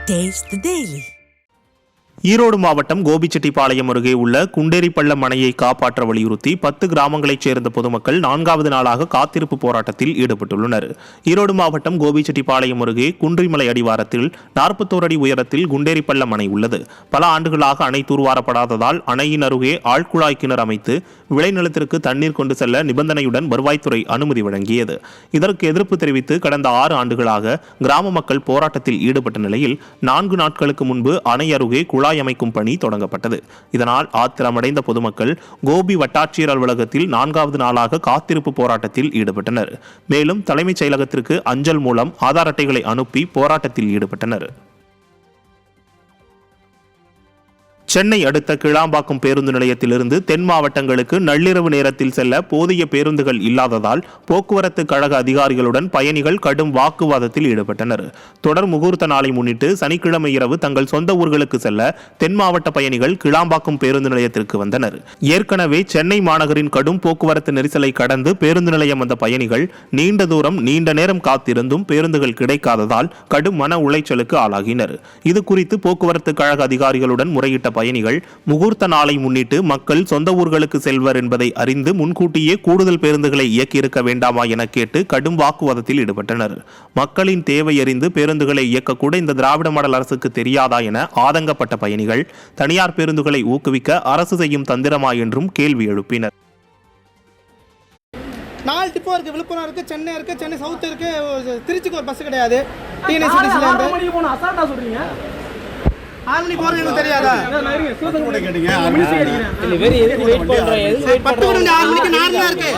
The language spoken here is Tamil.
Taste the Daily. ஈரோடு மாவட்டம் கோபிச்செட்டிப்பாளையம் அருகே உள்ள குண்டேரிப்பள்ளம் அணையை காப்பாற்ற வலியுறுத்தி 10 கிராமங்களைச் சேர்ந்த பொதுமக்கள் 4வது நாளாக காத்திருப்பு போராட்டத்தில் ஈடுபட்டுள்ளனர். ஈரோடு மாவட்டம் கோபிச்செட்டிப்பாளையம் அருகே குன்றிமலை அடிவாரத்தில் 41 அடி உயரத்தில் குண்டேரிப்பள்ளம் அணை உள்ளது. பல ஆண்டுகளாக அணை தூர்வாரப்படாததால் அணையின் அருகே ஆழ்குழாய் கிணறு அமைத்து விளைநிலத்திற்கு தண்ணீர் கொண்டு செல்ல நிபந்தனையுடன் வருவாய்த்துறை அனுமதி வழங்கியது. இதற்கு எதிர்ப்பு தெரிவித்து கடந்த 6 ஆண்டுகளாக கிராம மக்கள் போராட்டத்தில் ஈடுபட்ட நிலையில் 4 நாட்களுக்கு முன்பு அணை அருகே குழாய் அமைக்கும் பணி தொடங்கப்பட்டது. இதனால் ஆத்திரமடைந்த பொதுமக்கள் கோபி வட்டாட்சியர் அலுவலகத்தில் 4வது நாளாக காத்திருப்பு போராட்டத்தில் ஈடுபட்டனர். மேலும் தலைமைச் செயலகத்திற்கு அஞ்சல் மூலம் ஆதார் அட்டைகளை அனுப்பி போராட்டத்தில் ஈடுபட்டனர். சென்னை அடுத்த கிளாம்பாக்கம் பேருந்து நிலையத்திலிருந்து தென் மாவட்டங்களுக்கு நள்ளிரவு நேரத்தில் செல்ல போதிய பேருந்துகள் இல்லாததால் போக்குவரத்து கழக அதிகாரிகளுடன் பயணிகள் கடும் வாக்குவாதத்தில் ஈடுபட்டனர். தொடர் முகூர்த்த நாளை முன்னிட்டு சனிக்கிழமை இரவு தங்கள் சொந்த ஊர்களுக்கு செல்ல தென் மாவட்ட பயணிகள் கிளாம்பாக்கம் பேருந்து நிலையத்திற்கு வந்தனர். ஏற்கனவே சென்னை மாநகரின் கடும் போக்குவரத்து நெரிசலை கடந்து பேருந்து நிலையம் வந்த பயணிகள் நீண்ட தூரம் நீண்ட நேரம் காத்திருந்தும் பேருந்துகள் கிடைக்காததால் கடும் மன உளைச்சலுக்கு ஆளாகினர். இது குறித்து போக்குவரத்து கழக அதிகாரிகளுடன் முறையிட்ட பயணிகள் முகூர்த்த நாளை முன்னிட்டு மக்கள் சொந்த ஊர்களுக்கு செல்வர் என்பதை அறிந்து முன்கூட்டியே கூடுதல் பேருந்துகளை இயக்கியிருக்க வேண்டாமா என கேட்டு கடும் வாக்குவாதத்தில் ஈடுபட்டனர். மக்களின் தேவை அறிந்து பேருந்துகளை இயக்கக்கூட இந்த திராவிட மாடல் அரசுக்கு தெரியாதா என ஆதங்கப்பட்ட பயணிகள் தனியார் பேருந்துகளை ஊக்குவிக்க அரசு செய்யும் தந்திரமா என்றும் கேள்வி எழுப்பினர். 4 டிப்போ இருக்குது, விழுப்புரம் இருக்குது, சென்னை இருக்குது, சென்னை சவுத் இருக்குது, திருச்சிக்கு ஒரு பஸ் கிடையாது. ஆல்ரெடி போறது எனக்கு தெரியாதா? 10 மணிக்கு 6 மணிக்கு நார்மலா இருக்கு.